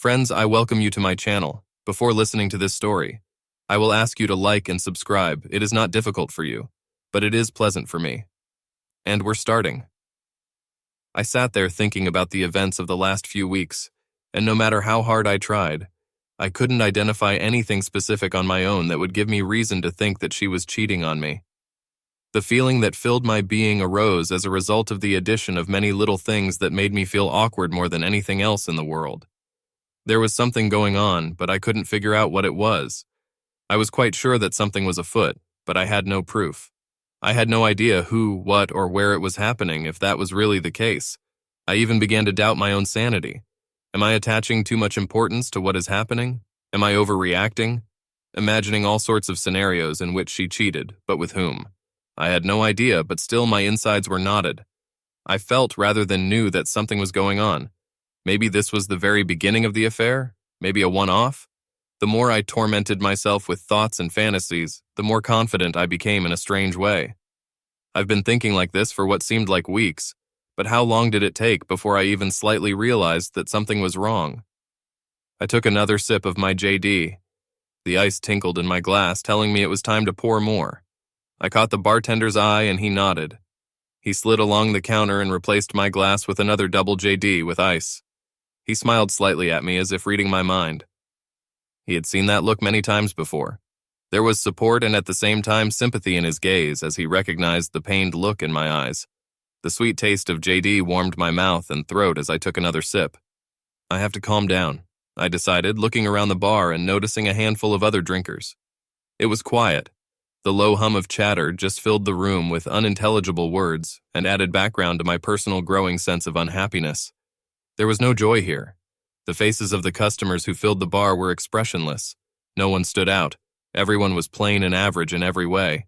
Friends, I welcome you to my channel. Before listening to this story, I will ask you to like and subscribe. It is not difficult for you, but it is pleasant for me. And we're starting. I sat there thinking about the events of the last few weeks, and no matter how hard I tried, I couldn't identify anything specific on my own that would give me reason to think that she was cheating on me. The feeling that filled my being arose as a result of the addition of many little things that made me feel awkward more than anything else in the world. There was something going on, but I couldn't figure out what it was. I was quite sure that something was afoot, but I had no proof. I had no idea who, what, or where it was happening if that was really the case. I even began to doubt my own sanity. Am I attaching too much importance to what is happening? Am I overreacting? Imagining all sorts of scenarios in which she cheated, but with whom? I had no idea, but still my insides were knotted. I felt rather than knew that something was going on. Maybe this was the very beginning of the affair? Maybe a one-off? The more I tormented myself with thoughts and fantasies, the more confident I became in a strange way. I've been thinking like this for what seemed like weeks, but how long did it take before I even slightly realized that something was wrong? I took another sip of my JD. The ice tinkled in my glass, telling me it was time to pour more. I caught the bartender's eye and he nodded. He slid along the counter and replaced my glass with another double JD with ice. He smiled slightly at me as if reading my mind. He had seen that look many times before. There was support and at the same time sympathy in his gaze as he recognized the pained look in my eyes. The sweet taste of JD warmed my mouth and throat as I took another sip. I have to calm down, I decided, looking around the bar and noticing a handful of other drinkers. It was quiet. The low hum of chatter just filled the room with unintelligible words and added background to my personal growing sense of unhappiness. There was no joy here. The faces of the customers who filled the bar were expressionless. No one stood out. Everyone was plain and average in every way.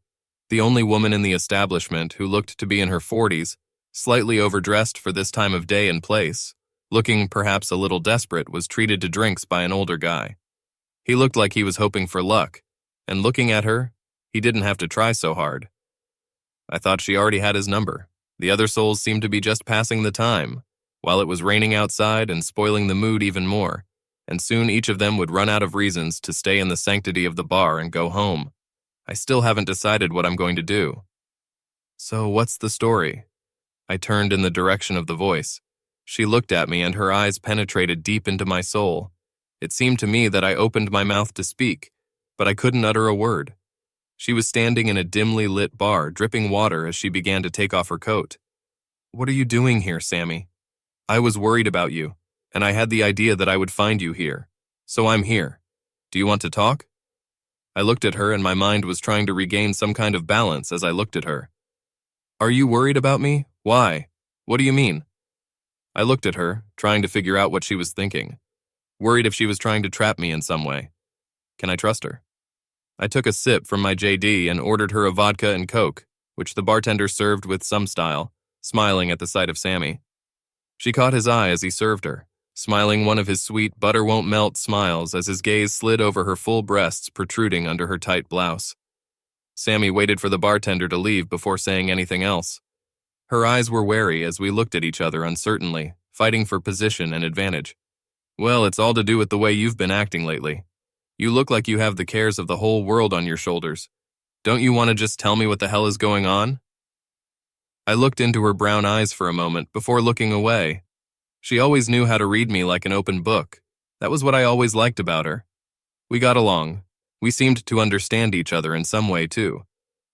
The only woman in the establishment, who looked to be in her 40s, slightly overdressed for this time of day and place, looking perhaps a little desperate, was treated to drinks by an older guy. He looked like he was hoping for luck, and looking at her, he didn't have to try so hard. I thought she already had his number. The other souls seemed to be just passing the time, while it was raining outside and spoiling the mood even more, and soon each of them would run out of reasons to stay in the sanctity of the bar and go home. I still haven't decided what I'm going to do. So what's the story? I turned in the direction of the voice. She looked at me and her eyes penetrated deep into my soul. It seemed to me that I opened my mouth to speak, but I couldn't utter a word. She was standing in a dimly lit bar, dripping water as she began to take off her coat. What are you doing here, Sammy? I was worried about you, and I had the idea that I would find you here. So I'm here. Do you want to talk? I looked at her and my mind was trying to regain some kind of balance as I looked at her. Are you worried about me? Why? What do you mean? I looked at her, trying to figure out what she was thinking. Worried if she was trying to trap me in some way. Can I trust her? I took a sip from my JD and ordered her a vodka and Coke, which the bartender served with some style, smiling at the sight of Sammy. She caught his eye as he served her, smiling one of his sweet butter-won't-melt smiles as his gaze slid over her full breasts protruding under her tight blouse. Sammy waited for the bartender to leave before saying anything else. Her eyes were wary as we looked at each other uncertainly, fighting for position and advantage. Well, it's all to do with the way you've been acting lately. You look like you have the cares of the whole world on your shoulders. Don't you want to just tell me what the hell is going on? I looked into her brown eyes for a moment before looking away. She always knew how to read me like an open book. That was what I always liked about her. We got along. We seemed to understand each other in some way, too.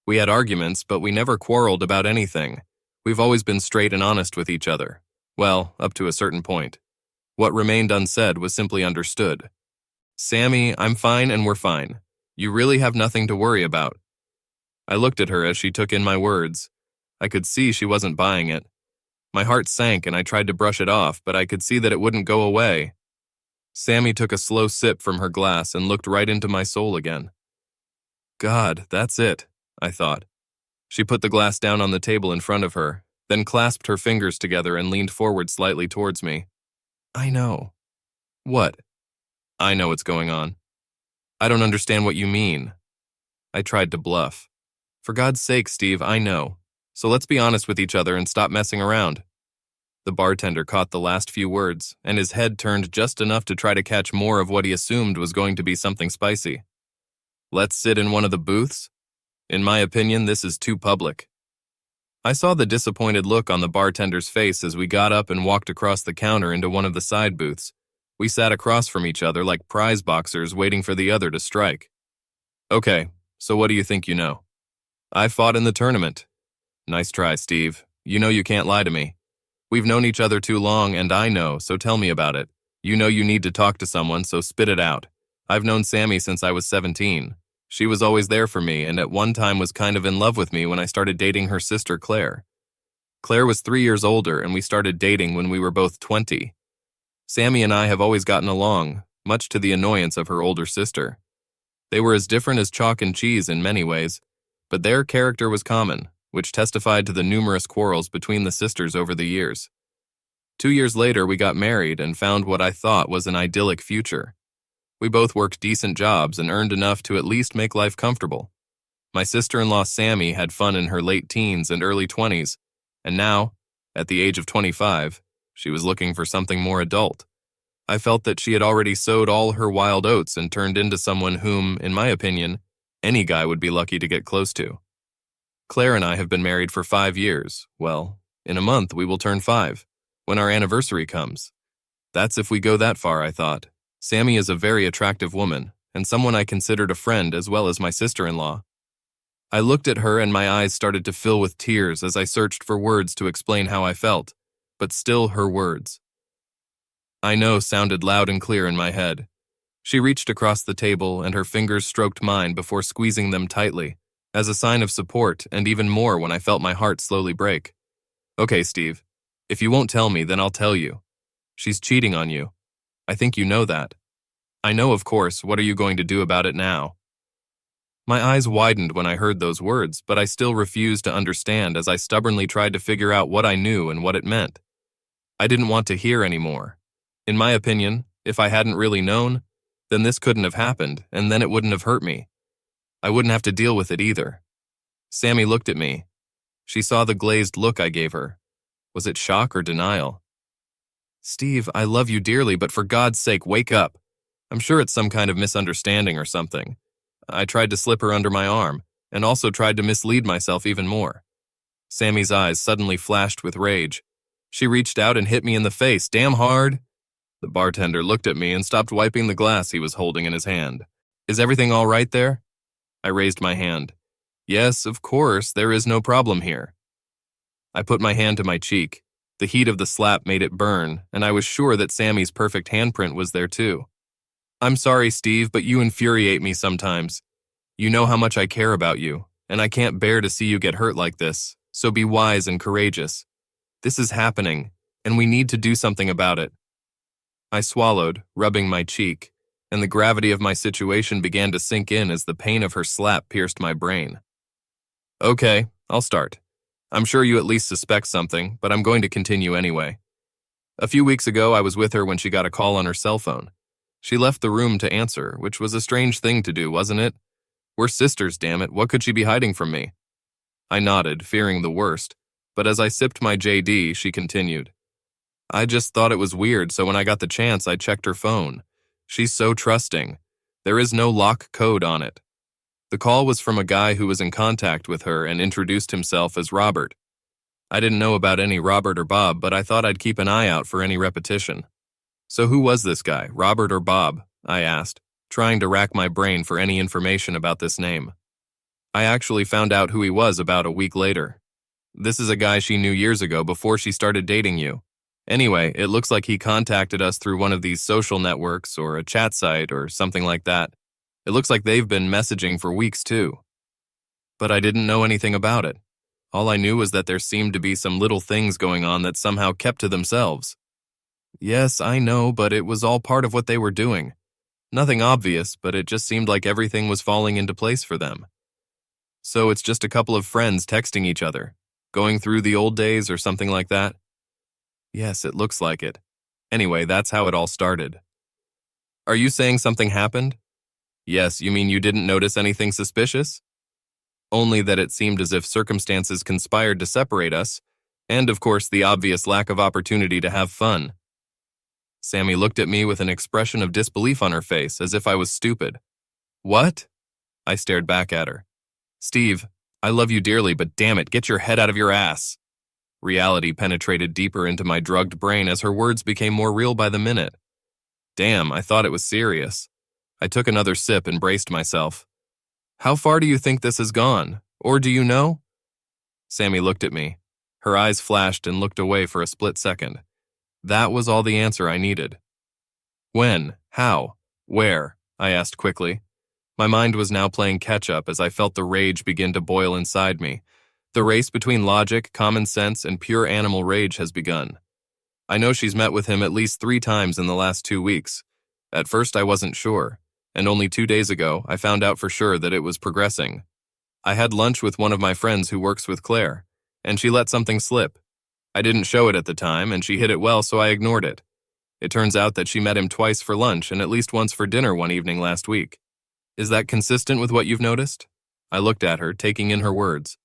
We had arguments, but we never quarreled about anything. We've always been straight and honest with each other. Well, up to a certain point. What remained unsaid was simply understood. Sammy, I'm fine and we're fine. You really have nothing to worry about. I looked at her as she took in my words. I could see she wasn't buying it. My heart sank and I tried to brush it off, but I could see that it wouldn't go away. Sammy took a slow sip from her glass and looked right into my soul again. God, that's it, I thought. She put the glass down on the table in front of her, then clasped her fingers together and leaned forward slightly towards me. I know. What? I know what's going on. I don't understand what you mean. I tried to bluff. For God's sake, Steve, I know. So let's be honest with each other and stop messing around. The bartender caught the last few words, and his head turned just enough to try to catch more of what he assumed was going to be something spicy. Let's sit in one of the booths? In my opinion, this is too public. I saw the disappointed look on the bartender's face as we got up and walked across the counter into one of the side booths. We sat across from each other like prize boxers waiting for the other to strike. Okay, so what do you think you know? I fought in the tournament. Nice try, Steve. You know you can't lie to me. We've known each other too long, and I know, so tell me about it. You know you need to talk to someone, so spit it out. I've known Sammy since I was 17. She was always there for me, and at one time was kind of in love with me when I started dating her sister, Claire. Claire was 3 years older, and we started dating when we were both 20. Sammy and I have always gotten along, much to the annoyance of her older sister. They were as different as chalk and cheese in many ways, but their character was common, which testified to the numerous quarrels between the sisters over the years. 2 years later, we got married and found what I thought was an idyllic future. We both worked decent jobs and earned enough to at least make life comfortable. My sister-in-law Sammy had fun in her late teens and early 20s, and now, at the age of 25, she was looking for something more adult. I felt that she had already sowed all her wild oats and turned into someone whom, in my opinion, any guy would be lucky to get close to. Claire and I have been married for 5 years. Well, in a month we will turn 5, when our anniversary comes. That's if we go that far, I thought. Sammy is a very attractive woman, and someone I considered a friend as well as my sister-in-law. I looked at her and my eyes started to fill with tears as I searched for words to explain how I felt, but still her words. I know sounded loud and clear in my head. She reached across the table and her fingers stroked mine before squeezing them tightly, as a sign of support, and even more when I felt my heart slowly break. Okay, Steve, if you won't tell me, then I'll tell you. She's cheating on you. I think you know that. I know, of course. What are you going to do about it now? My eyes widened when I heard those words, but I still refused to understand as I stubbornly tried to figure out what I knew and what it meant. I didn't want to hear anymore. In my opinion, if I hadn't really known, then this couldn't have happened, and then it wouldn't have hurt me. I wouldn't have to deal with it either. Sammy looked at me. She saw the glazed look I gave her. Was it shock or denial? Steve, I love you dearly, but for God's sake, wake up. I'm sure it's some kind of misunderstanding or something. I tried to slip her under my arm, and also tried to mislead myself even more. Sammy's eyes suddenly flashed with rage. She reached out and hit me in the face, damn hard. The bartender looked at me and stopped wiping the glass he was holding in his hand. Is everything all right there? I raised my hand. Yes, of course, there is no problem here. I put my hand to my cheek. The heat of the slap made it burn, and I was sure that Sammy's perfect handprint was there too. I'm sorry, Steve, but you infuriate me sometimes. You know how much I care about you, and I can't bear to see you get hurt like this, so be wise and courageous. This is happening, and we need to do something about it. I swallowed, rubbing my cheek, and the gravity of my situation began to sink in as the pain of her slap pierced my brain. Okay, I'll start. I'm sure you at least suspect something, but I'm going to continue anyway. A few weeks ago, I was with her when she got a call on her cell phone. She left the room to answer, which was a strange thing to do, wasn't it? We're sisters, damn it. What could she be hiding from me? I nodded, fearing the worst, but as I sipped my JD, she continued. I just thought it was weird, so when I got the chance, I checked her phone. She's so trusting. There is no lock code on it. The call was from a guy who was in contact with her and introduced himself as Robert. I didn't know about any Robert or Bob, but I thought I'd keep an eye out for any repetition. So who was this guy, Robert or Bob? I asked, trying to rack my brain for any information about this name. I actually found out who he was about a week later. This is a guy she knew years ago before she started dating you. Anyway, it looks like he contacted us through one of these social networks or a chat site or something like that. It looks like they've been messaging for weeks too. But I didn't know anything about it. All I knew was that there seemed to be some little things going on that somehow kept to themselves. Yes, I know, but it was all part of what they were doing. Nothing obvious, but it just seemed like everything was falling into place for them. So it's just a couple of friends texting each other, going through the old days or something like that? Yes, it looks like it. Anyway, that's how it all started. Are you saying something happened? Yes, you mean you didn't notice anything suspicious? Only that it seemed as if circumstances conspired to separate us, And of course, the obvious lack of opportunity to have fun. Sammy looked at me with an expression of disbelief on her face, as if I was stupid. What? I stared back at her. Steve, I love you dearly, but damn it, get your head out of your ass. Reality penetrated deeper into my drugged brain as her words became more real by the minute. Damn, I thought it was serious. I took another sip and braced myself. How far do you think this has gone? Or do you know? Sammy looked at me. Her eyes flashed and looked away for a split second. That was all the answer I needed. When? How? Where? I asked quickly. My mind was now playing catch-up as I felt the rage begin to boil inside me. The race between logic, common sense, and pure animal rage has begun. I know she's met with him at least 3 times in the last 2 weeks. At first I wasn't sure, and only 2 days ago I found out for sure that it was progressing. I had lunch with one of my friends who works with Claire, and she let something slip. I didn't show it at the time, and she hid it well, so I ignored it. It turns out that she met him twice for lunch and at least once for dinner one evening last week. Is that consistent with what you've noticed? I looked at her, taking in her words.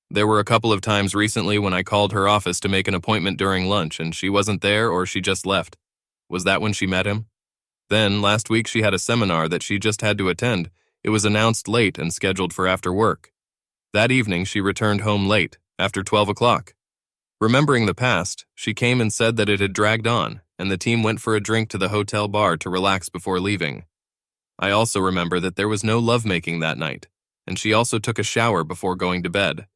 There were a couple of times recently when I called her office to make an appointment during lunch and she wasn't there or she just left. Was that when she met him? Then, last week she had a seminar that she just had to attend. It was announced late and scheduled for after work. That evening she returned home late, after 12 o'clock. Remembering the past, she came and said that it had dragged on, and the team went for a drink to the hotel bar to relax before leaving. I also remember that there was no lovemaking that night, and she also took a shower before going to bed.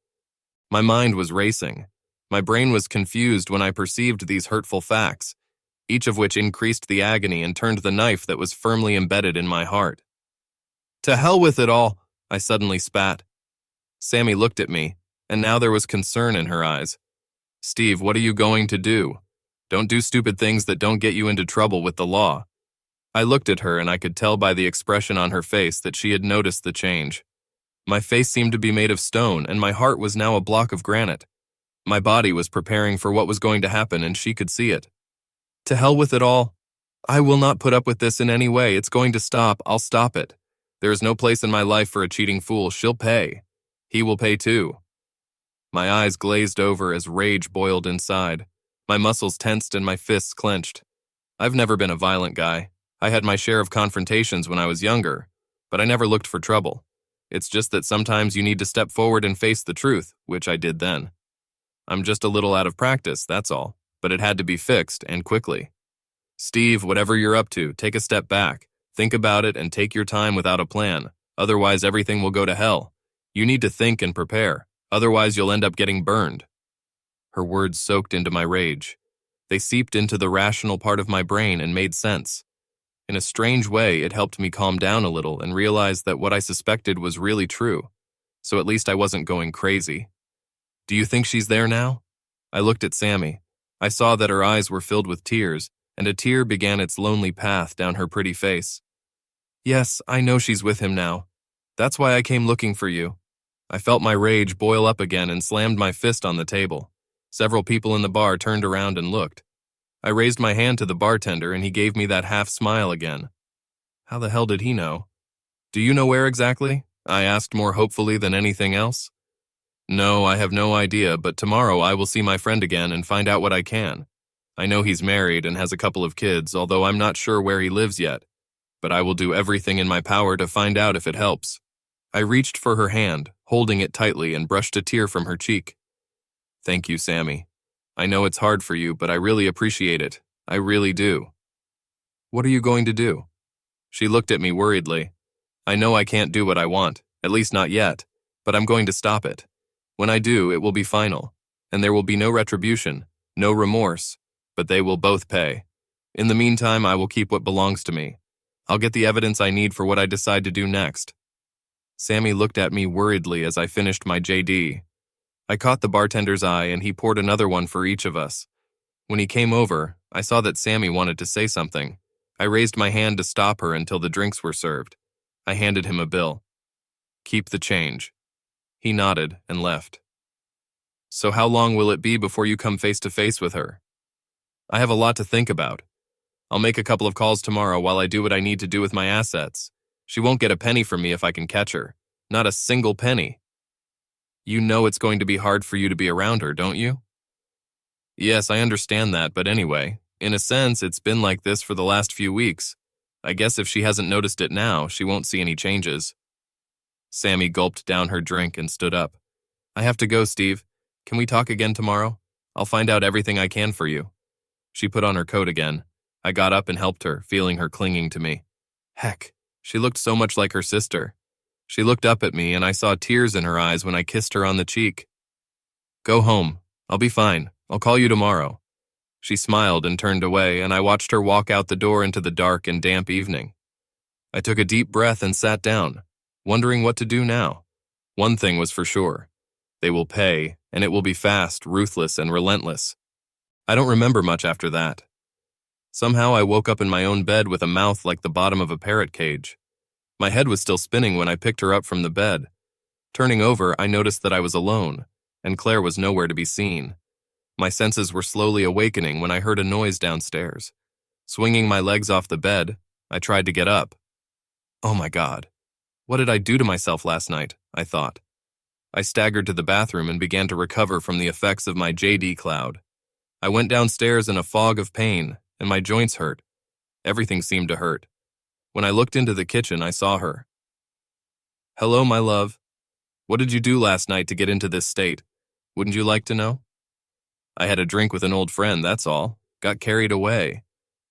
My mind was racing. My brain was confused when I perceived these hurtful facts, each of which increased the agony and turned the knife that was firmly embedded in my heart. To hell with it all, I suddenly spat. Sammy looked at me, and now there was concern in her eyes. Steve, what are you going to do? Don't do stupid things that don't get you into trouble with the law. I looked at her and I could tell by the expression on her face that she had noticed the change. My face seemed to be made of stone and my heart was now a block of granite. My body was preparing for what was going to happen and she could see it. To hell with it all. I will not put up with this in any way. It's going to stop. I'll stop it. There is no place in my life for a cheating fool. She'll pay. He will pay too. My eyes glazed over as rage boiled inside. My muscles tensed and my fists clenched. I've never been a violent guy. I had my share of confrontations when I was younger, but I never looked for trouble. It's just that sometimes you need to step forward and face the truth, which I did then. I'm just a little out of practice, that's all, but it had to be fixed, and quickly. Steve, whatever you're up to, take a step back. Think about it and take your time without a plan. Otherwise, everything will go to hell. You need to think and prepare. Otherwise, you'll end up getting burned. Her words soaked into my rage. They seeped into the rational part of my brain and made sense. In a strange way, it helped me calm down a little and realize that what I suspected was really true. So at least I wasn't going crazy. Do you think she's there now? I looked at Sammy. I saw that her eyes were filled with tears, and a tear began its lonely path down her pretty face. Yes, I know she's with him now. That's why I came looking for you. I felt my rage boil up again and slammed my fist on the table. Several people in the bar turned around and looked. I raised my hand to the bartender and he gave me that half smile again. How the hell did he know? Do you know where exactly? I asked more hopefully than anything else. No, I have no idea, but tomorrow I will see my friend again and find out what I can. I know he's married and has a couple of kids, although I'm not sure where he lives yet. But I will do everything in my power to find out if it helps. I reached for her hand, holding it tightly, and brushed a tear from her cheek. Thank you, Sammy. I know it's hard for you, but I really appreciate it. I really do. What are you going to do? She looked at me worriedly. I know I can't do what I want, at least not yet, but I'm going to stop it. When I do, it will be final, and there will be no retribution, no remorse, but they will both pay. In the meantime, I will keep what belongs to me. I'll get the evidence I need for what I decide to do next. Sammy looked at me worriedly as I finished my JD. I caught the bartender's eye and he poured another one for each of us. When he came over, I saw that Sammy wanted to say something. I raised my hand to stop her until the drinks were served. I handed him a bill. Keep the change. He nodded and left. So how long will it be before you come face to face with her? I have a lot to think about. I'll make a couple of calls tomorrow while I do what I need to do with my assets. She won't get a penny from me if I can catch her. Not a single penny. You know it's going to be hard for you to be around her, don't you? Yes, I understand that, but anyway, in a sense, it's been like this for the last few weeks. I guess if she hasn't noticed it now, she won't see any changes. Sammy gulped down her drink and stood up. I have to go, Steve. Can we talk again tomorrow? I'll find out everything I can for you. She put on her coat again. I got up and helped her, feeling her clinging to me. Heck, she looked so much like her sister. She looked up at me and I saw tears in her eyes when I kissed her on the cheek. Go home. I'll be fine. I'll call you tomorrow. She smiled and turned away, and I watched her walk out the door into the dark and damp evening. I took a deep breath and sat down, wondering what to do now. One thing was for sure. They will pay, and it will be fast, ruthless, and relentless. I don't remember much after that. Somehow I woke up in my own bed with a mouth like the bottom of a parrot cage. My head was still spinning when I picked her up from the bed. Turning over, I noticed that I was alone, and Claire was nowhere to be seen. My senses were slowly awakening when I heard a noise downstairs. Swinging my legs off the bed, I tried to get up. Oh my God. What did I do to myself last night? I thought. I staggered to the bathroom and began to recover from the effects of my JD cloud. I went downstairs in a fog of pain, and my joints hurt. Everything seemed to hurt. When I looked into the kitchen, I saw her. Hello, my love. What did you do last night to get into this state? Wouldn't you like to know? I had a drink with an old friend, that's all. Got carried away.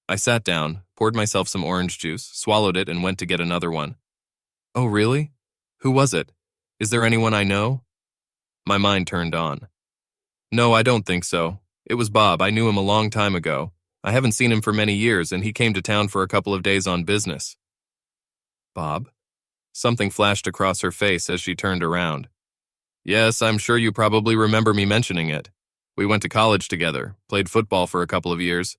I sat down, poured myself some orange juice, swallowed it, and went to get another one. Oh, really? Who was it? Is there anyone I know? My mind turned on. No, I don't think so. It was Bob. I knew him a long time ago. I haven't seen him for many years, and he came to town for a couple of days on business. Bob? Something flashed across her face as she turned around. Yes, I'm sure you probably remember me mentioning it. We went to college together, played football for a couple of years.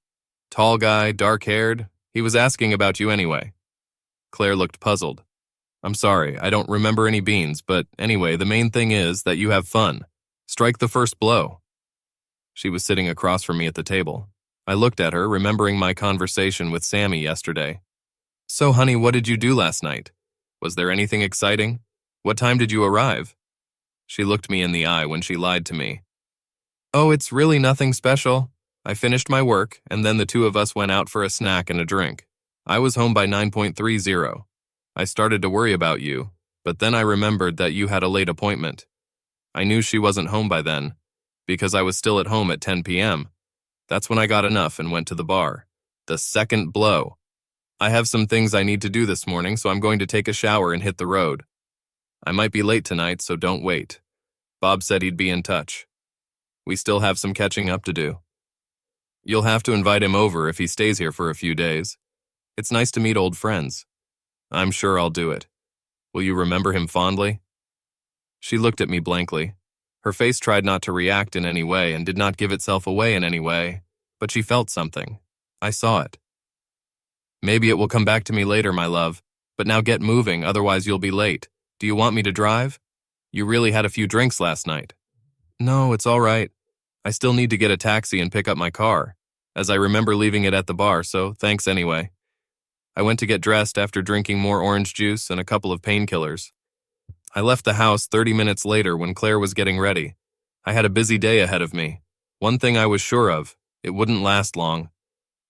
Tall guy, dark-haired. He was asking about you anyway. Claire looked puzzled. I'm sorry, I don't remember any beans, but anyway, the main thing is that you have fun. Strike the first blow. She was sitting across from me at the table. I looked at her, remembering my conversation with Sammy yesterday. So, honey, what did you do last night? Was there anything exciting? What time did you arrive? She looked me in the eye when she lied to me. Oh, it's really nothing special. I finished my work, and then the two of us went out for a snack and a drink. I was home by 9:30. I started to worry about you, but then I remembered that you had a late appointment. I knew she wasn't home by then, because I was still at home at 10 p.m. That's when I got enough and went to the bar. The second blow. I have some things I need to do this morning, so I'm going to take a shower and hit the road. I might be late tonight, so don't wait. Bob said he'd be in touch. We still have some catching up to do. You'll have to invite him over if he stays here for a few days. It's nice to meet old friends. I'm sure I'll do it. Will you remember him fondly? She looked at me blankly. Her face tried not to react in any way and did not give itself away in any way, but she felt something. I saw it. Maybe it will come back to me later, my love, but now get moving, otherwise you'll be late. Do you want me to drive? You really had a few drinks last night. No, it's all right. I still need to get a taxi and pick up my car, as I remember leaving it at the bar, so thanks anyway. I went to get dressed after drinking more orange juice and a couple of painkillers. I left the house 30 minutes later when Claire was getting ready. I had a busy day ahead of me. One thing I was sure of, it wouldn't last long.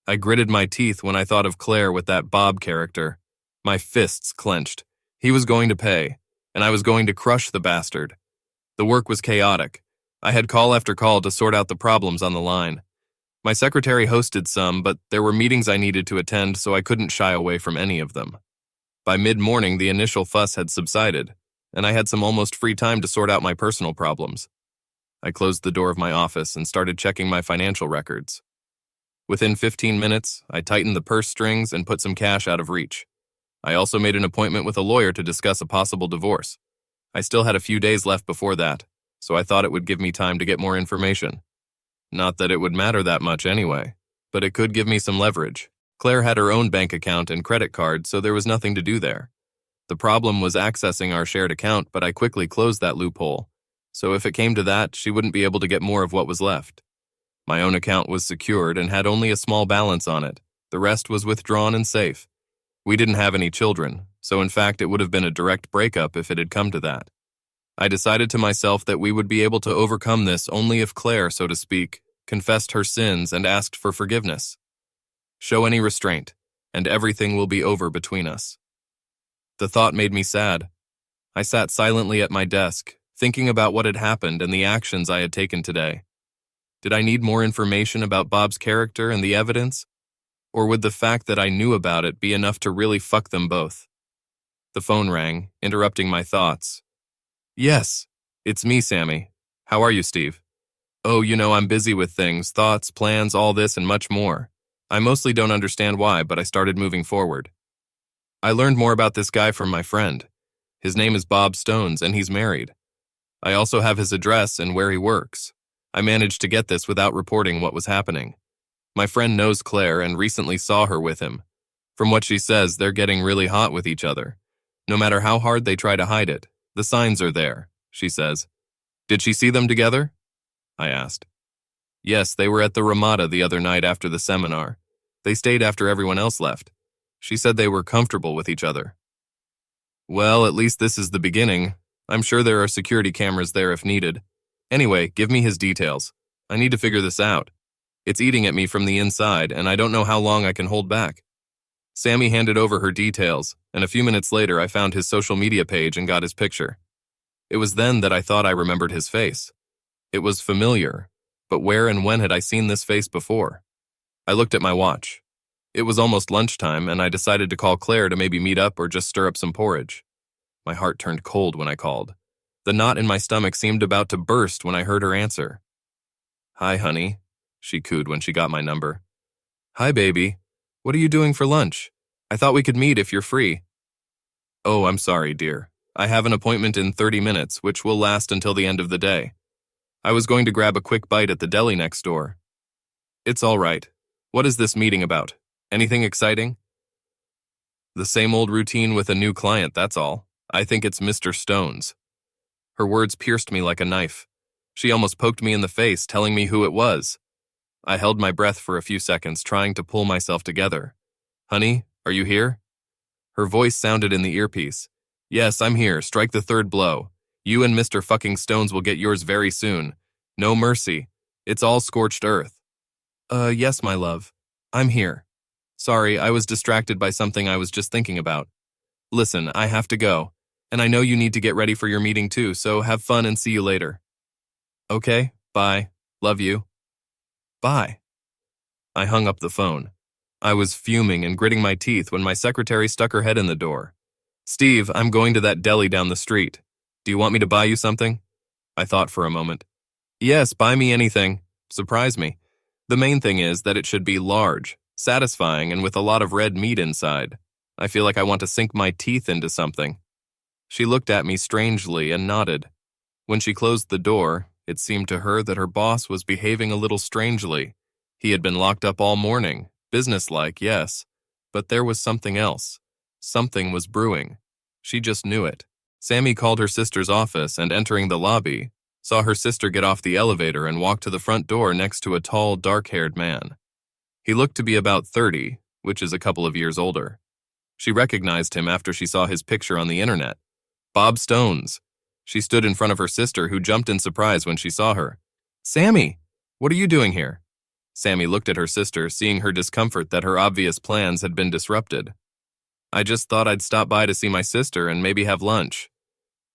I gritted my teeth when I thought of Claire with that Bob character. My fists clenched. He was going to pay, and I was going to crush the bastard. The work was chaotic. I had call after call to sort out the problems on the line. My secretary hosted some, but there were meetings I needed to attend, so I couldn't shy away from any of them. By mid-morning, the initial fuss had subsided, and I had some almost free time to sort out my personal problems. I closed the door of my office and started checking my financial records. Within 15 minutes, I tightened the purse strings and put some cash out of reach. I also made an appointment with a lawyer to discuss a possible divorce. I still had a few days left before that, so I thought it would give me time to get more information. Not that it would matter that much anyway, but it could give me some leverage. Claire had her own bank account and credit card, so there was nothing to do there. The problem was accessing our shared account, but I quickly closed that loophole. So if it came to that, she wouldn't be able to get more of what was left. My own account was secured and had only a small balance on it. The rest was withdrawn and safe. We didn't have any children, so in fact it would have been a direct breakup if it had come to that. I decided to myself that we would be able to overcome this only if Claire, so to speak, confessed her sins, and asked for forgiveness. Show any restraint, and everything will be over between us. The thought made me sad. I sat silently at my desk, thinking about what had happened and the actions I had taken today. Did I need more information about Bob's character and the evidence? Or would the fact that I knew about it be enough to really fuck them both? The phone rang, interrupting my thoughts. Yes, it's me, Sammy. How are you, Steve? Oh, I'm busy with things, thoughts, plans, all this and much more. I mostly don't understand why, but I started moving forward. I learned more about this guy from my friend. His name is Bob Stones, and he's married. I also have his address and where he works. I managed to get this without reporting what was happening. My friend knows Claire and recently saw her with him. From what she says, they're getting really hot with each other. No matter how hard they try to hide it, the signs are there, she says. Did she see them together? I asked. Yes, they were at the Ramada the other night after the seminar. They stayed after everyone else left. She said they were comfortable with each other. Well, at least this is the beginning. I'm sure there are security cameras there if needed. Anyway, give me his details. I need to figure this out. It's eating at me from the inside, and I don't know how long I can hold back. Sammy handed over her details, and a few minutes later I found his social media page and got his picture. It was then that I thought I remembered his face. It was familiar, but where and when had I seen this face before? I looked at my watch. It was almost lunchtime, and I decided to call Claire to maybe meet up or just stir up some porridge. My heart turned cold when I called. The knot in my stomach seemed about to burst when I heard her answer. Hi, honey, she cooed when she got my number. Hi, baby. What are you doing for lunch? I thought we could meet if you're free. Oh, I'm sorry, dear. I have an appointment in 30 minutes, which will last until the end of the day. I was going to grab a quick bite at the deli next door. It's all right. What is this meeting about? Anything exciting? The same old routine with a new client, that's all. I think it's Mr. Stones. Her words pierced me like a knife. She almost poked me in the face, telling me who it was. I held my breath for a few seconds, trying to pull myself together. Honey, are you here? Her voice sounded in the earpiece. Yes, I'm here. Strike the third blow. You and Mr. fucking Stones will get yours very soon. No mercy. It's all scorched earth. Yes, my love. I'm here. Sorry, I was distracted by something I was just thinking about. Listen, I have to go. And I know you need to get ready for your meeting too, so have fun and see you later. Okay, bye. Love you. Bye. I hung up the phone. I was fuming and gritting my teeth when my secretary stuck her head in the door. Steve, I'm going to that deli down the street. Do you want me to buy you something? I thought for a moment. Yes, buy me anything. Surprise me. The main thing is that it should be large, satisfying, and with a lot of red meat inside. I feel like I want to sink my teeth into something. She looked at me strangely and nodded. When she closed the door, it seemed to her that her boss was behaving a little strangely. He had been locked up all morning, businesslike, yes, but there was something else. Something was brewing. She just knew it. Sammy called her sister's office and, entering the lobby, saw her sister get off the elevator and walk to the front door next to a tall, dark-haired man. He looked to be about 30, which is a couple of years older. She recognized him after she saw his picture on the internet. Bob Stones. She stood in front of her sister, who jumped in surprise when she saw her. Sammy, what are you doing here? Sammy looked at her sister, seeing her discomfort that her obvious plans had been disrupted. I just thought I'd stop by to see my sister and maybe have lunch.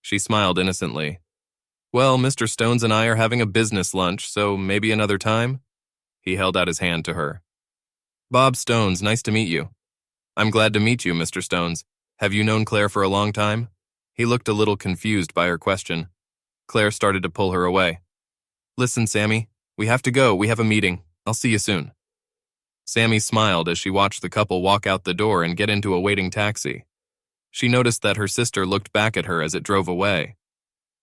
She smiled innocently. Well, Mr. Stones and I are having a business lunch, so maybe another time? He held out his hand to her. Bob Stones, nice to meet you. I'm glad to meet you, Mr. Stones. Have you known Claire for a long time? He looked a little confused by her question. Claire started to pull her away. Listen, Sammy, we have to go. We have a meeting. I'll see you soon. Sammy smiled as she watched the couple walk out the door and get into a waiting taxi. She noticed that her sister looked back at her as it drove away.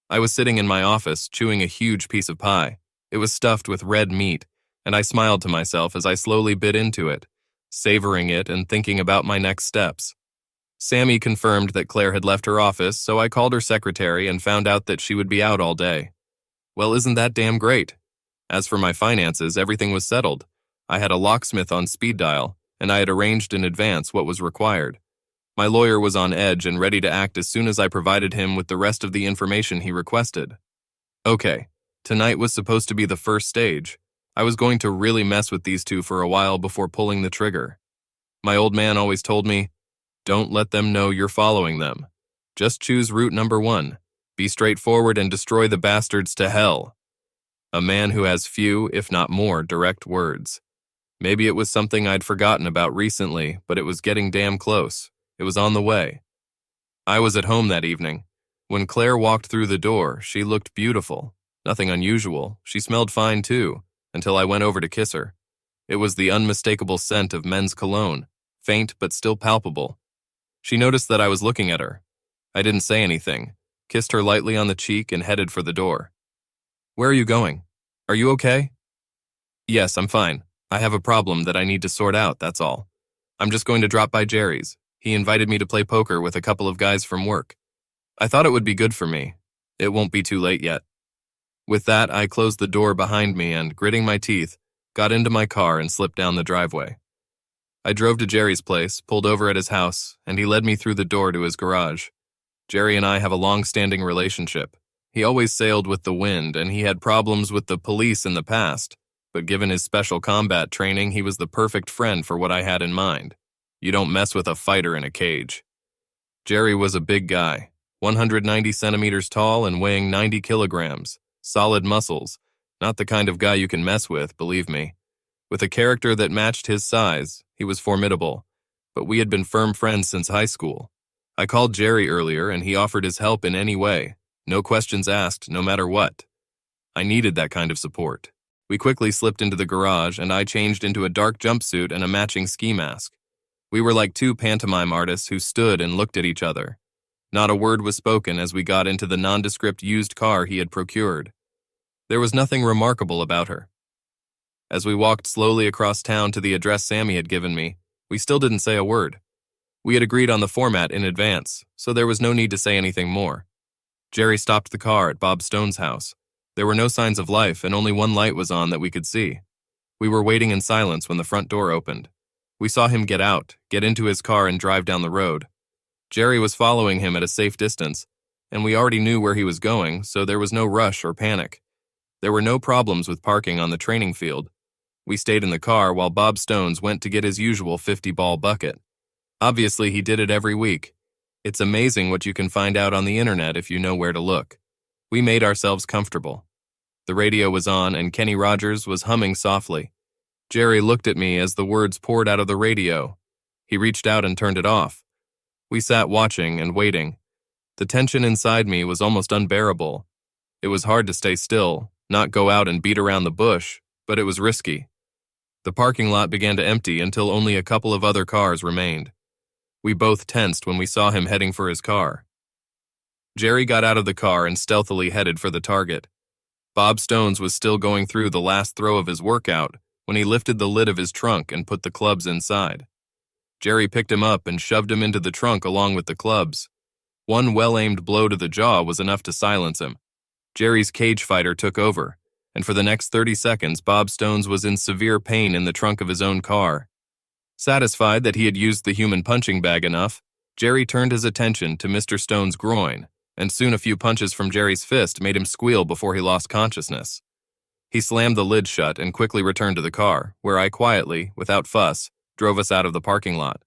I was sitting in my office, chewing a huge piece of pie. It was stuffed with red meat, and I smiled to myself as I slowly bit into it, savoring it and thinking about my next steps. Sammy confirmed that Claire had left her office, so I called her secretary and found out that she would be out all day. Well, isn't that damn great? As for my finances, everything was settled. I had a locksmith on speed dial, and I had arranged in advance what was required. My lawyer was on edge and ready to act as soon as I provided him with the rest of the information he requested. Okay, tonight was supposed to be the first stage. I was going to really mess with these two for a while before pulling the trigger. My old man always told me, don't let them know you're following them. Just choose route number 1. Be straightforward and destroy the bastards to hell. A man who has few, if not more, direct words. Maybe it was something I'd forgotten about recently, but it was getting damn close. It was on the way. I was at home that evening. When Claire walked through the door, she looked beautiful. Nothing unusual. She smelled fine too, until I went over to kiss her. It was the unmistakable scent of men's cologne, faint but still palpable. She noticed that I was looking at her. I didn't say anything, kissed her lightly on the cheek and headed for the door. Where are you going? Are you okay? Yes, I'm fine. I have a problem that I need to sort out, that's all. I'm just going to drop by Jerry's. He invited me to play poker with a couple of guys from work. I thought it would be good for me. It won't be too late yet. With that, I closed the door behind me and, gritting my teeth, got into my car and slipped down the driveway. I drove to Jerry's place, pulled over at his house, and he led me through the door to his garage. Jerry and I have a long-standing relationship. He always sailed with the wind, and he had problems with the police in the past, but given his special combat training, he was the perfect friend for what I had in mind. You don't mess with a fighter in a cage. Jerry was a big guy, 190 centimeters tall and weighing 90 kilograms, solid muscles, not the kind of guy you can mess with, believe me. With a character that matched his size, he was formidable, but we had been firm friends since high school. I called Jerry earlier and he offered his help in any way, no questions asked, no matter what. I needed that kind of support. We quickly slipped into the garage and I changed into a dark jumpsuit and a matching ski mask. We were like two pantomime artists who stood and looked at each other. Not a word was spoken as we got into the nondescript used car he had procured. There was nothing remarkable about her. As we walked slowly across town to the address Sammy had given me, we still didn't say a word. We had agreed on the format in advance, so there was no need to say anything more. Jerry stopped the car at Bob Stone's house. There were no signs of life and only one light was on that we could see. We were waiting in silence when the front door opened. We saw him get out, get into his car and drive down the road. Jerry was following him at a safe distance, and we already knew where he was going, so there was no rush or panic. There were no problems with parking on the training field. We stayed in the car while Bob Stones went to get his usual 50-ball bucket. Obviously, he did it every week. It's amazing what you can find out on the internet if you know where to look. We made ourselves comfortable. The radio was on and Kenny Rogers was humming softly. Jerry looked at me as the words poured out of the radio. He reached out and turned it off. We sat watching and waiting. The tension inside me was almost unbearable. It was hard to stay still, not go out and beat around the bush, but it was risky. The parking lot began to empty until only a couple of other cars remained. We both tensed when we saw him heading for his car. Jerry got out of the car and stealthily headed for the target. Bob Stones was still going through the last throw of his workout when he lifted the lid of his trunk and put the clubs inside. Jerry picked him up and shoved him into the trunk along with the clubs. One well-aimed blow to the jaw was enough to silence him. Jerry's cage fighter took over, and for the next 30 seconds, Bob Stones was in severe pain in the trunk of his own car. Satisfied that he had used the human punching bag enough, Jerry turned his attention to Mr. Stone's groin, and soon a few punches from Jerry's fist made him squeal before he lost consciousness. He slammed the lid shut and quickly returned to the car, where I quietly, without fuss, drove us out of the parking lot.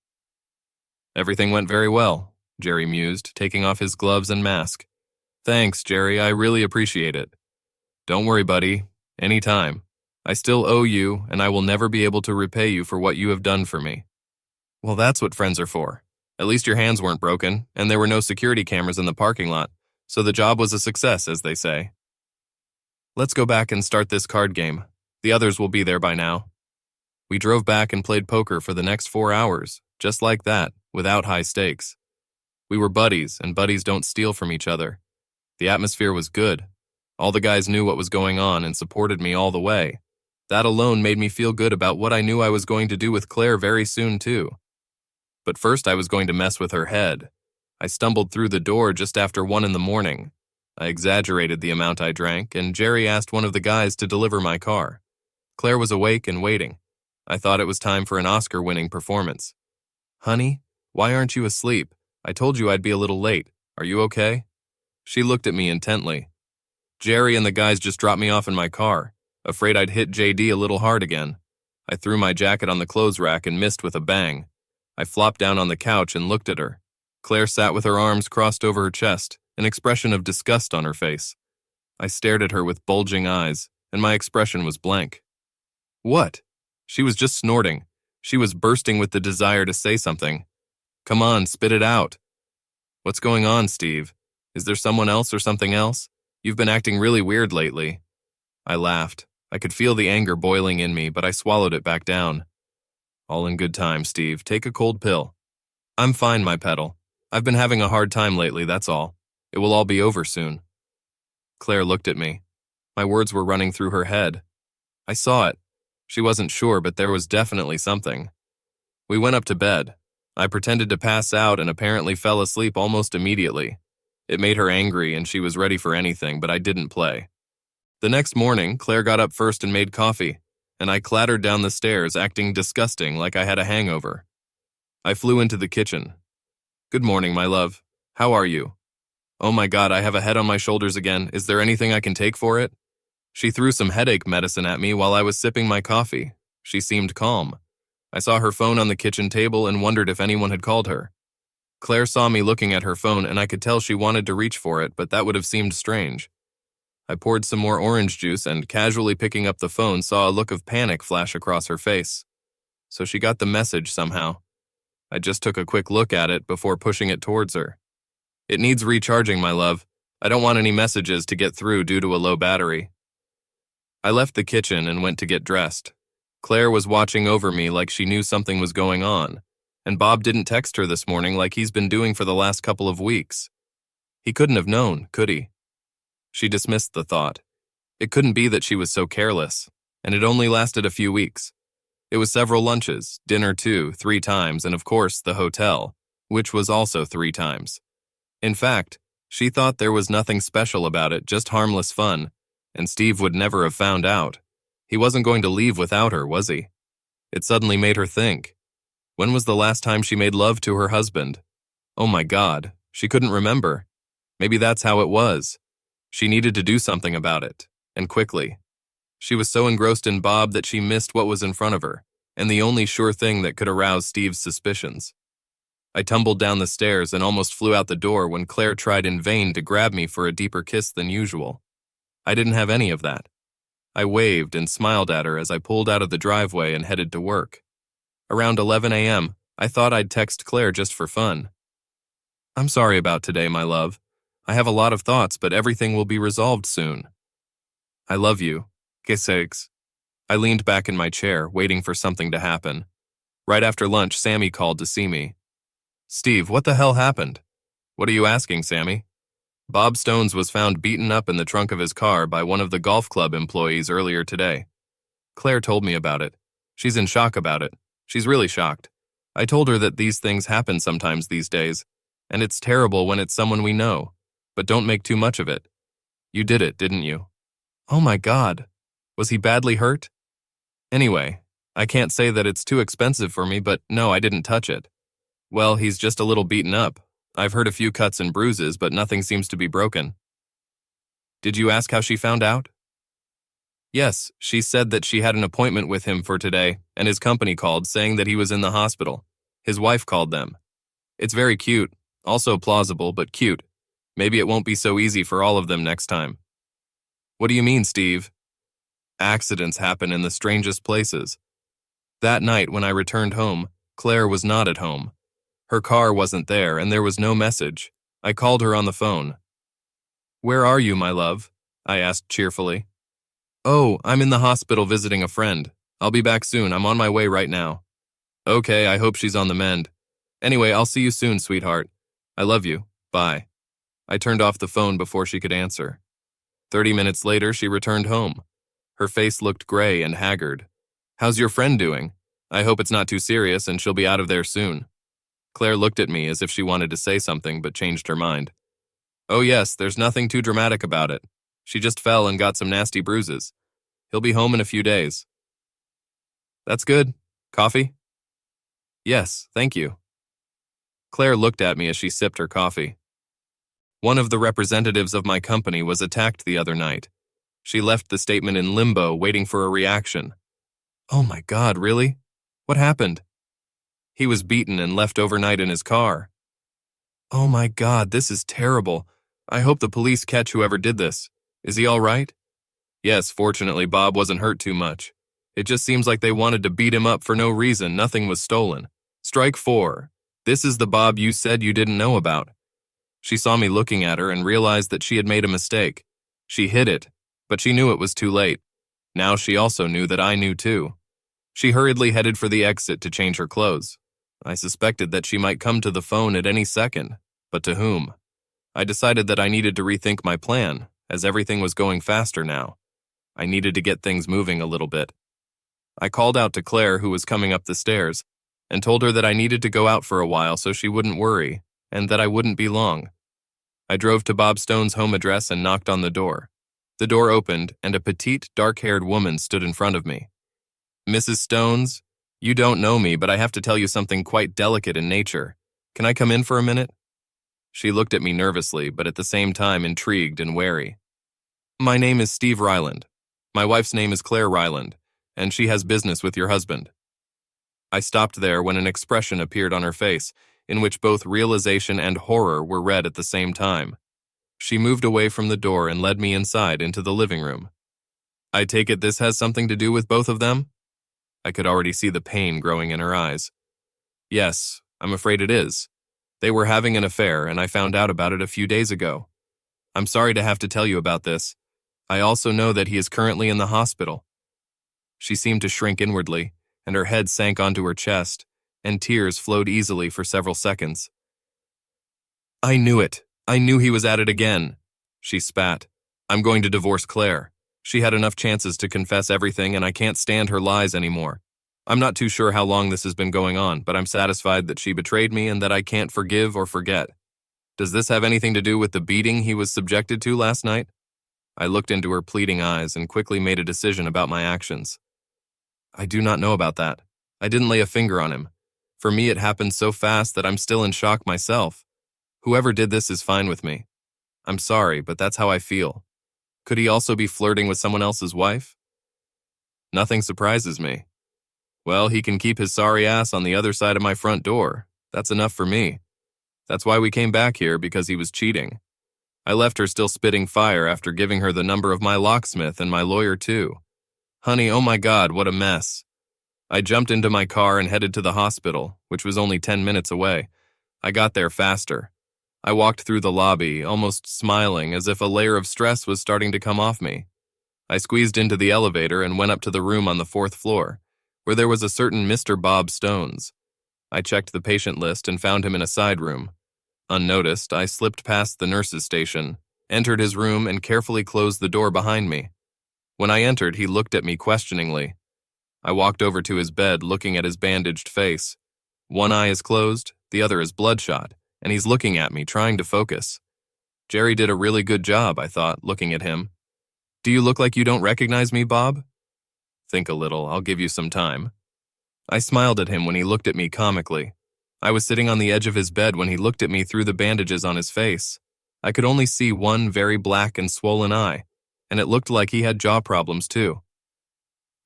Everything went very well, Jerry mused, taking off his gloves and mask. Thanks, Jerry, I really appreciate it. Don't worry, buddy. Anytime. I still owe you, and I will never be able to repay you for what you have done for me. Well, that's what friends are for. At least your hands weren't broken, and there were no security cameras in the parking lot, so the job was a success, as they say. Let's go back and start this card game. The others will be there by now. We drove back and played poker for the next 4 hours, just like that, without high stakes. We were buddies, and buddies don't steal from each other. The atmosphere was good. All the guys knew what was going on and supported me all the way. That alone made me feel good about what I knew I was going to do with Claire very soon, too. But first I was going to mess with her head. I stumbled through the door just after 1 in the morning. I exaggerated the amount I drank, and Jerry asked one of the guys to deliver my car. Claire was awake and waiting. I thought it was time for an Oscar-winning performance. Honey, why aren't you asleep? I told you I'd be a little late. Are you okay? She looked at me intently. Jerry and the guys just dropped me off in my car. afraid I'd hit JD a little hard again. I threw my jacket on the clothes rack and missed with a bang. I flopped down on the couch and looked at her. Claire sat with her arms crossed over her chest, an expression of disgust on her face. I stared at her with bulging eyes, and my expression was blank. What? She was just snorting. She was bursting with the desire to say something. Come on, spit it out. What's going on, Steve? Is there someone else or something else? You've been acting really weird lately. I laughed. I could feel the anger boiling in me, but I swallowed it back down. All in good time, Steve. Take a cold pill. I'm fine, my petal. I've been having a hard time lately, that's all. It will all be over soon. Claire looked at me. My words were running through her head. I saw it. She wasn't sure, but there was definitely something. We went up to bed. I pretended to pass out and apparently fell asleep almost immediately. It made her angry and she was ready for anything, but I didn't play. The next morning, Claire got up first and made coffee, and I clattered down the stairs, acting disgusting like I had a hangover. I flew into the kitchen. Good morning, my love. How are you? Oh my God, I have a head on my shoulders again. Is there anything I can take for it? She threw some headache medicine at me while I was sipping my coffee. She seemed calm. I saw her phone on the kitchen table and wondered if anyone had called her. Claire saw me looking at her phone and I could tell she wanted to reach for it, but that would have seemed strange. I poured some more orange juice and, casually picking up the phone, saw a look of panic flash across her face. So she got the message somehow. I just took a quick look at it before pushing it towards her. It needs recharging, my love. I don't want any messages to get through due to a low battery. I left the kitchen and went to get dressed. Claire was watching over me like she knew something was going on, and Bob didn't text her this morning like he's been doing for the last couple of weeks. He couldn't have known, could he? She dismissed the thought. It couldn't be that she was so careless, and it only lasted a few weeks. It was several lunches, dinner too, 3 times, and of course the hotel, which was also 3 times. In fact, she thought there was nothing special about it, just harmless fun, and Steve would never have found out. He wasn't going to leave without her, was he? It suddenly made her think. When was the last time she made love to her husband? Oh my God, she couldn't remember. Maybe that's how it was. She needed to do something about it, and quickly. She was so engrossed in Bob that she missed what was in front of her, and the only sure thing that could arouse Steve's suspicions. I tumbled down the stairs and almost flew out the door when Claire tried in vain to grab me for a deeper kiss than usual. I didn't have any of that. I waved and smiled at her as I pulled out of the driveway and headed to work. Around 11 a.m., I thought I'd text Claire just for fun. I'm sorry about today, my love. I have a lot of thoughts, but everything will be resolved soon. I love you. Que sakes. I leaned back in my chair, waiting for something to happen. Right after lunch, Sammy called to see me. Steve, what the hell happened? What are you asking, Sammy? Bob Stones was found beaten up in the trunk of his car by one of the golf club employees earlier today. Claire told me about it. She's in shock about it. She's really shocked. I told her that these things happen sometimes these days, and it's terrible when it's someone we know, but don't make too much of it. You did it, didn't you? Oh my God. Was he badly hurt? Anyway, I can't say that it's too expensive for me, but no, I didn't touch it. Well, he's just a little beaten up. I've heard a few cuts and bruises, but nothing seems to be broken. Did you ask how she found out? Yes, she said that she had an appointment with him for today, and his company called saying that he was in the hospital. His wife called them. It's very cute, also plausible, but cute. Maybe it won't be so easy for all of them next time. What do you mean, Steve? Accidents happen in the strangest places. That night when I returned home, Claire was not at home. Her car wasn't there, and there was no message. I called her on the phone. Where are you, my love? I asked cheerfully. Oh, I'm in the hospital visiting a friend. I'll be back soon. I'm on my way right now. Okay, I hope she's on the mend. Anyway, I'll see you soon, sweetheart. I love you. Bye. I turned off the phone before she could answer. 30 minutes later, she returned home. Her face looked gray and haggard. How's your friend doing? I hope it's not too serious and she'll be out of there soon. Claire looked at me as if she wanted to say something but changed her mind. Oh yes, there's nothing too dramatic about it. She just fell and got some nasty bruises. He'll be home in a few days. That's good. Coffee? Yes, thank you. Claire looked at me as she sipped her coffee. One of the representatives of my company was attacked the other night. She left the statement in limbo, waiting for a reaction. Oh my God, really? What happened? He was beaten and left overnight in his car. Oh my God, this is terrible. I hope the police catch whoever did this. Is he all right? Yes, fortunately, Bob wasn't hurt too much. It just seems like they wanted to beat him up for no reason. Nothing was stolen. Strike 4. This is the Bob you said you didn't know about. She saw me looking at her and realized that she had made a mistake. She hid it, but she knew it was too late. Now she also knew that I knew too. She hurriedly headed for the exit to change her clothes. I suspected that she might come to the phone at any second, but to whom? I decided that I needed to rethink my plan, as everything was going faster now. I needed to get things moving a little bit. I called out to Claire, who was coming up the stairs, and told her that I needed to go out for a while so she wouldn't worry, and that I wouldn't be long. I drove to Bob Stone's home address and knocked on the door. The door opened, and a petite, dark-haired woman stood in front of me. Mrs. Stones, you don't know me, but I have to tell you something quite delicate in nature. Can I come in for a minute? She looked at me nervously, but at the same time intrigued and wary. My name is Steve Ryland. My wife's name is Claire Ryland, and she has business with your husband. I stopped there when an expression appeared on her face, in which both realization and horror were read at the same time. She moved away from the door and led me inside into the living room. I take it this has something to do with both of them? I could already see the pain growing in her eyes. Yes, I'm afraid it is. They were having an affair, and I found out about it a few days ago. I'm sorry to have to tell you about this. I also know that he is currently in the hospital. She seemed to shrink inwardly, and her head sank onto her chest, and tears flowed easily for several seconds. I knew it. I knew he was at it again. She spat. I'm going to divorce Claire. She had enough chances to confess everything, and I can't stand her lies anymore. I'm not too sure how long this has been going on, but I'm satisfied that she betrayed me and that I can't forgive or forget. Does this have anything to do with the beating he was subjected to last night? I looked into her pleading eyes and quickly made a decision about my actions. I do not know about that. I didn't lay a finger on him. For me, it happened so fast that I'm still in shock myself. Whoever did this is fine with me. I'm sorry, but that's how I feel. Could he also be flirting with someone else's wife? Nothing surprises me. Well, he can keep his sorry ass on the other side of my front door. That's enough for me. That's why we came back here, because he was cheating. I left her still spitting fire after giving her the number of my locksmith and my lawyer too. Honey, oh my God, what a mess. I jumped into my car and headed to the hospital, which was only 10 minutes away. I got there faster. I walked through the lobby, almost smiling, as if a layer of stress was starting to come off me. I squeezed into the elevator and went up to the room on the 4th floor, where there was a certain Mr. Bob Stones. I checked the patient list and found him in a side room. Unnoticed, I slipped past the nurse's station, entered his room, and carefully closed the door behind me. When I entered, he looked at me questioningly. I walked over to his bed, looking at his bandaged face. One eye is closed, the other is bloodshot, and he's looking at me, trying to focus. Jerry did a really good job, I thought, looking at him. Do you look like you don't recognize me, Bob? Think a little, I'll give you some time. I smiled at him when he looked at me comically. I was sitting on the edge of his bed when he looked at me through the bandages on his face. I could only see one very black and swollen eye, and it looked like he had jaw problems too.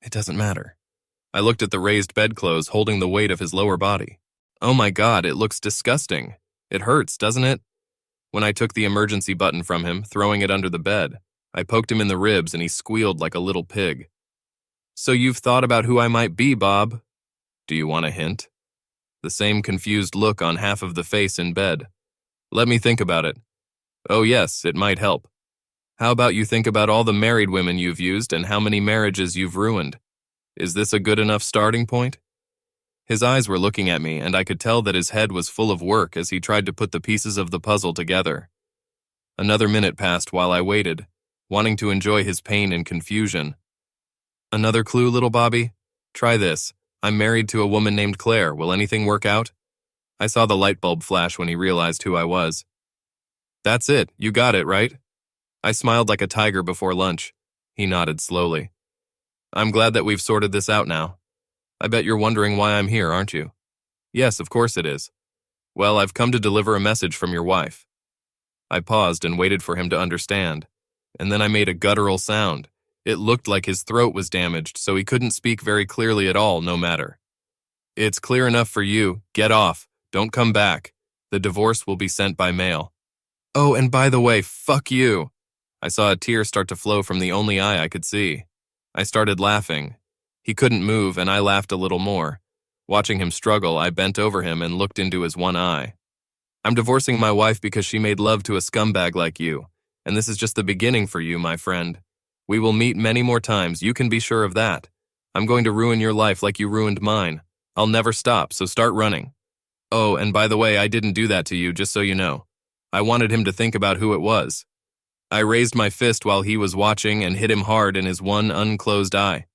It doesn't matter. I looked at the raised bedclothes holding the weight of his lower body. Oh my God, it looks disgusting. It hurts, doesn't it? When I took the emergency button from him, throwing it under the bed, I poked him in the ribs and he squealed like a little pig. So you've thought about who I might be, Bob? Do you want a hint? The same confused look on half of the face in bed. Let me think about it. Oh yes, it might help. How about you think about all the married women you've used and how many marriages you've ruined? Is this a good enough starting point? His eyes were looking at me, and I could tell that his head was full of work as he tried to put the pieces of the puzzle together. Another minute passed while I waited, wanting to enjoy his pain and confusion. Another clue, little Bobby? Try this. I'm married to a woman named Claire. Will anything work out? I saw the light bulb flash when he realized who I was. That's it. You got it, right? I smiled like a tiger before lunch. He nodded slowly. I'm glad that we've sorted this out now. I bet you're wondering why I'm here, aren't you? Yes, of course it is. Well, I've come to deliver a message from your wife. I paused and waited for him to understand. and then I made a guttural sound. It looked like his throat was damaged, so he couldn't speak very clearly at all, no matter. It's clear enough for you. Get off. Don't come back. The divorce will be sent by mail. Oh, and by the way, fuck you. I saw a tear start to flow from the only eye I could see. I started laughing. He couldn't move, and I laughed a little more. Watching him struggle, I bent over him and looked into his one eye. I'm divorcing my wife because she made love to a scumbag like you, and this is just the beginning for you, my friend. We will meet many more times, you can be sure of that. I'm going to ruin your life like you ruined mine. I'll never stop, so start running. Oh, and by the way, I didn't do that to you, just so you know. I wanted him to think about who it was. I raised my fist while he was watching and hit him hard in his one unclosed eye.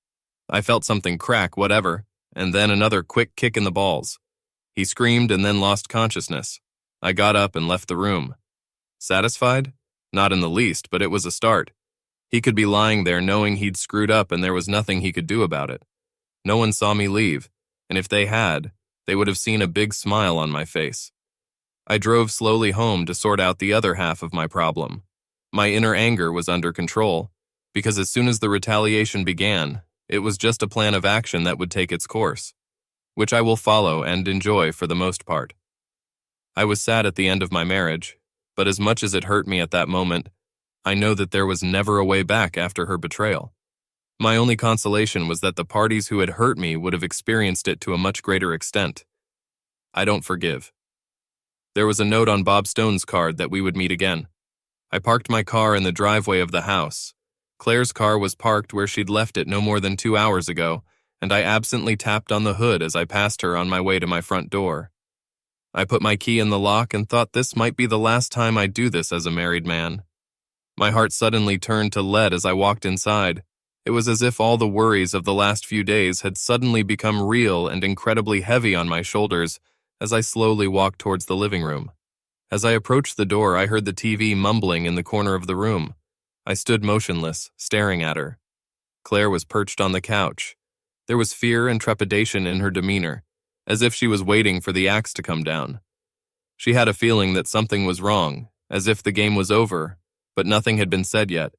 I felt something crack, whatever, and then another quick kick in the balls. He screamed and then lost consciousness. I got up and left the room. Satisfied? Not in the least, but it was a start. He could be lying there knowing he'd screwed up and there was nothing he could do about it. No one saw me leave, and if they had, they would have seen a big smile on my face. I drove slowly home to sort out the other half of my problem. My inner anger was under control, because as soon as the retaliation began, it was just a plan of action that would take its course, which I will follow and enjoy for the most part. I was sad at the end of my marriage, but as much as it hurt me at that moment, I know that there was never a way back after her betrayal. My only consolation was that the parties who had hurt me would have experienced it to a much greater extent. I don't forgive. There was a note on Bob Stone's card that we would meet again. I parked my car in the driveway of the house. Claire's car was parked where she'd left it no more than 2 hours ago, and I absently tapped on the hood as I passed her on my way to my front door. I put my key in the lock and thought this might be the last time I'd do this as a married man. My heart suddenly turned to lead as I walked inside. It was as if all the worries of the last few days had suddenly become real and incredibly heavy on my shoulders as I slowly walked towards the living room. As I approached the door, I heard the TV mumbling in the corner of the room. I stood motionless, staring at her. Claire was perched on the couch. There was fear and trepidation in her demeanor, as if she was waiting for the axe to come down. She had a feeling that something was wrong, as if the game was over, but nothing had been said yet.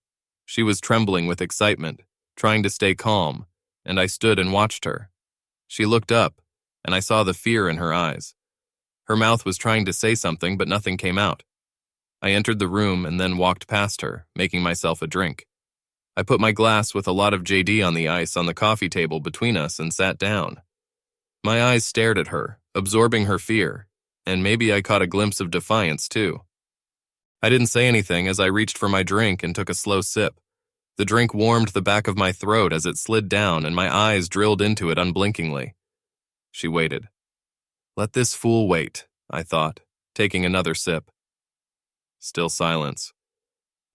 She was trembling with excitement, trying to stay calm, and I stood and watched her. She looked up, and I saw the fear in her eyes. Her mouth was trying to say something, but nothing came out. I entered the room and then walked past her, making myself a drink. I put my glass with a lot of JD on the ice on the coffee table between us and sat down. My eyes stared at her, absorbing her fear, and maybe I caught a glimpse of defiance too. I didn't say anything as I reached for my drink and took a slow sip. The drink warmed the back of my throat as it slid down and my eyes drilled into it unblinkingly. She waited. Let this fool wait, I thought, taking another sip. Still silence.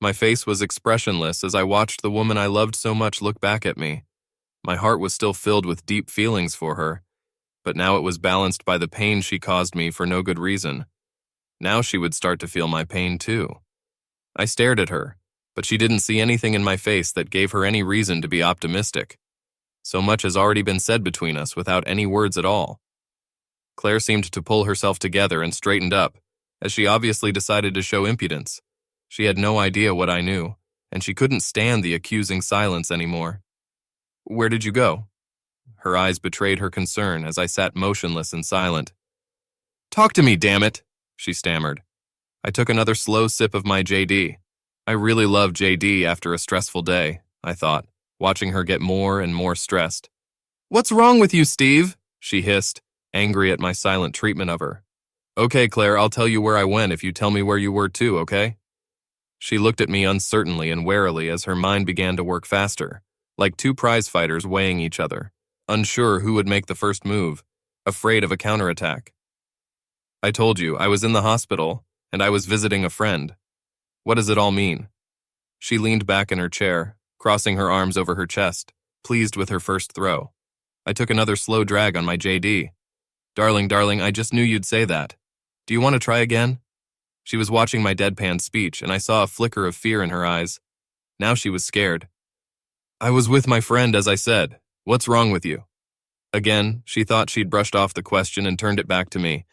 My face was expressionless as I watched the woman I loved so much look back at me. My heart was still filled with deep feelings for her, but now it was balanced by the pain she caused me for no good reason. Now she would start to feel my pain too. I stared at her, but she didn't see anything in my face that gave her any reason to be optimistic. So much has already been said between us without any words at all. Claire seemed to pull herself together and straightened up, as she obviously decided to show impudence. She had no idea what I knew, and she couldn't stand the accusing silence anymore. Where did you go? Her eyes betrayed her concern as I sat motionless and silent. Talk to me, damn it, she stammered. I took another slow sip of my JD. I really love JD after a stressful day, I thought, watching her get more and more stressed. What's wrong with you, Steve? She hissed, angry at my silent treatment of her. Okay, Claire, I'll tell you where I went if you tell me where you were too, okay? She looked at me uncertainly and warily as her mind began to work faster, like two prize fighters weighing each other, unsure who would make the first move, afraid of a counterattack. I told you, I was in the hospital, and I was visiting a friend. What does it all mean? She leaned back in her chair, crossing her arms over her chest, pleased with her first throw. I took another slow drag on my JD. Darling, I just knew you'd say that. Do you want to try again? She was watching my deadpan speech, and I saw a flicker of fear in her eyes. Now she was scared. I was with my friend, as I said. What's wrong with you? Again, she thought she'd brushed off the question and turned it back to me.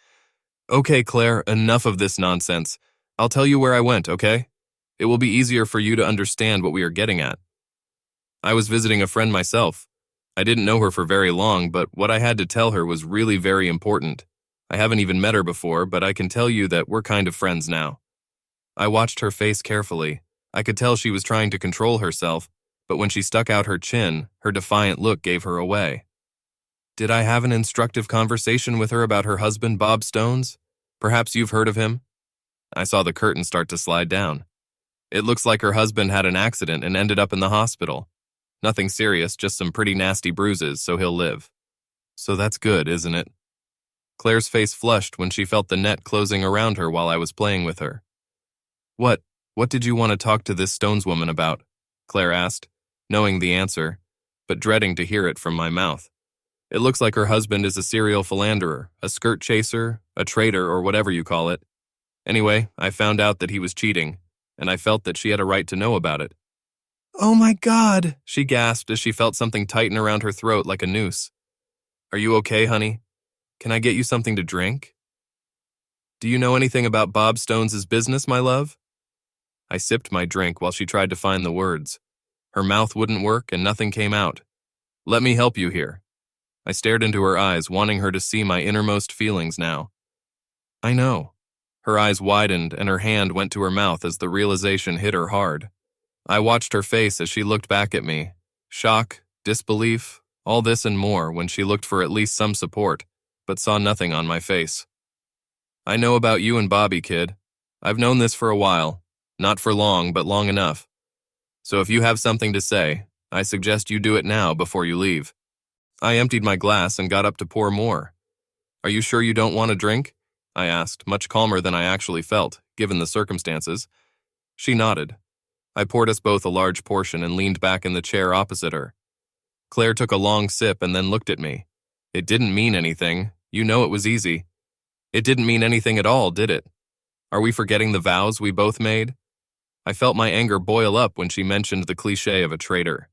Okay, Claire, enough of this nonsense. I'll tell you where I went, okay? It will be easier for you to understand what we are getting at. I was visiting a friend myself. I didn't know her for very long, but what I had to tell her was really very important. I haven't even met her before, but I can tell you that we're kind of friends now. I watched her face carefully. I could tell she was trying to control herself, but when she stuck out her chin, her defiant look gave her away. Did I have an instructive conversation with her about her husband, Bob Stones? Perhaps you've heard of him? I saw the curtain start to slide down. It looks like her husband had an accident and ended up in the hospital. Nothing serious, just some pretty nasty bruises, so he'll live. So that's good, isn't it? Claire's face flushed when she felt the net closing around her while I was playing with her. What did you want to talk to this Stones woman about? Claire asked, knowing the answer, but dreading to hear it from my mouth. It looks like her husband is a serial philanderer, a skirt chaser, a traitor, or whatever you call it. Anyway, I found out that he was cheating, and I felt that she had a right to know about it. Oh my God, she gasped as she felt something tighten around her throat like a noose. Are you okay, honey? Can I get you something to drink? Do you know anything about Bob Stones' business, my love? I sipped my drink while she tried to find the words. Her mouth wouldn't work and nothing came out. Let me help you here. I stared into her eyes, wanting her to see my innermost feelings now. I know. Her eyes widened and her hand went to her mouth as the realization hit her hard. I watched her face as she looked back at me. Shock, disbelief, all this and more when she looked for at least some support, but saw nothing on my face. I know about you and Bobby, kid. I've known this for a while. Not for long, but long enough. So if you have something to say, I suggest you do it now before you leave. I emptied my glass and got up to pour more. Are you sure you don't want a drink? I asked, much calmer than I actually felt, given the circumstances. She nodded. I poured us both a large portion and leaned back in the chair opposite her. Claire took a long sip and then looked at me. It didn't mean anything. You know it was easy. It didn't mean anything at all, did it? Are we forgetting the vows we both made? I felt my anger boil up when she mentioned the cliché of a traitor.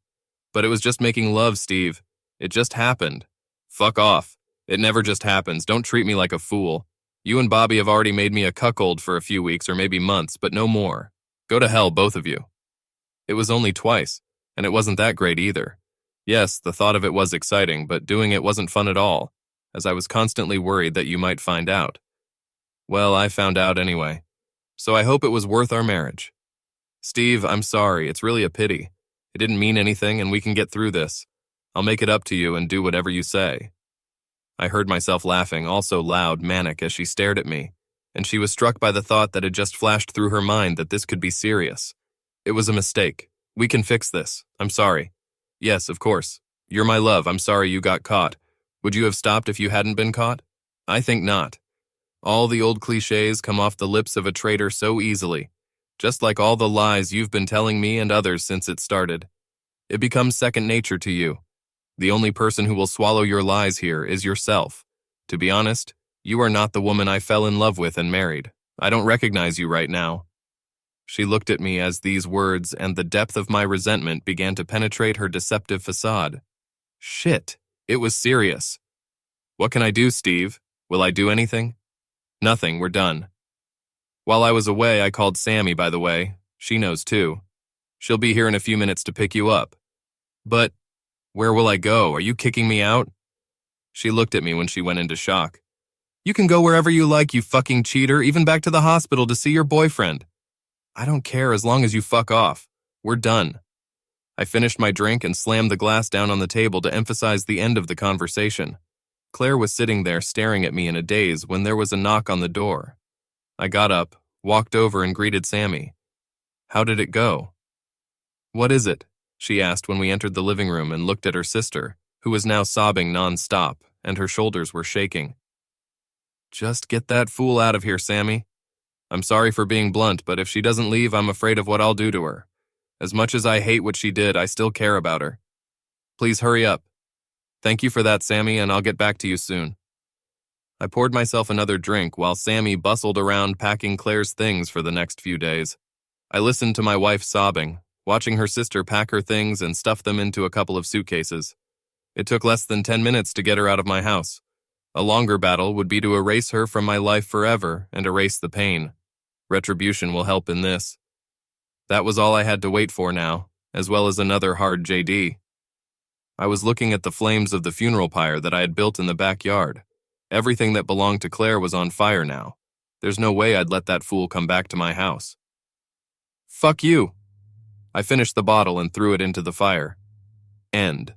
But it was just making love, Steve. It just happened. Fuck off. It never just happens. Don't treat me like a fool. You and Bobby have already made me a cuckold for a few weeks or maybe months, but no more. Go to hell, both of you. It was only twice, and it wasn't that great either. Yes, the thought of it was exciting, but doing it wasn't fun at all, as I was constantly worried that you might find out. Well, I found out anyway, so I hope it was worth our marriage. Steve, I'm sorry, it's really a pity. It didn't mean anything and we can get through this. I'll make it up to you and do whatever you say. I heard myself laughing, also loud, manic, as she stared at me, and she was struck by the thought that had just flashed through her mind that this could be serious. It was a mistake. We can fix this. I'm sorry. Yes, of course. You're my love. I'm sorry you got caught. Would you have stopped if you hadn't been caught? I think not. All the old cliches come off the lips of a traitor so easily, just like all the lies you've been telling me and others since it started. It becomes second nature to you. The only person who will swallow your lies here is yourself. To be honest, you are not the woman I fell in love with and married. I don't recognize you right now. She looked at me as these words and the depth of my resentment began to penetrate her deceptive facade. Shit, it was serious. What can I do, Steve? Will I do anything? Nothing, we're done. While I was away, I called Sammy, by the way. She knows too. She'll be here in a few minutes to pick you up. But where will I go? Are you kicking me out? She looked at me when she went into shock. You can go wherever you like, you fucking cheater, even back to the hospital to see your boyfriend. I don't care as long as you fuck off. We're done. I finished my drink and slammed the glass down on the table to emphasize the end of the conversation. Claire was sitting there staring at me in a daze when there was a knock on the door. I got up, walked over and greeted Sammy. How did it go? What is it? She asked when we entered the living room and looked at her sister, who was now sobbing non-stop, and her shoulders were shaking. Just get that fool out of here, Sammy. I'm sorry for being blunt, but if she doesn't leave, I'm afraid of what I'll do to her. As much as I hate what she did, I still care about her. Please hurry up. Thank you for that, Sammy, and I'll get back to you soon. I poured myself another drink while Sammy bustled around packing Claire's things for the next few days. I listened to my wife sobbing, watching her sister pack her things and stuff them into a couple of suitcases. It took less than 10 minutes to get her out of my house. A longer battle would be to erase her from my life forever and erase the pain. Retribution will help in this. That was all I had to wait for now, as well as another hard JD. I was looking at the flames of the funeral pyre that I had built in the backyard. Everything that belonged to Claire was on fire now. There's no way I'd let that fool come back to my house. Fuck you! I finished the bottle and threw it into the fire. End.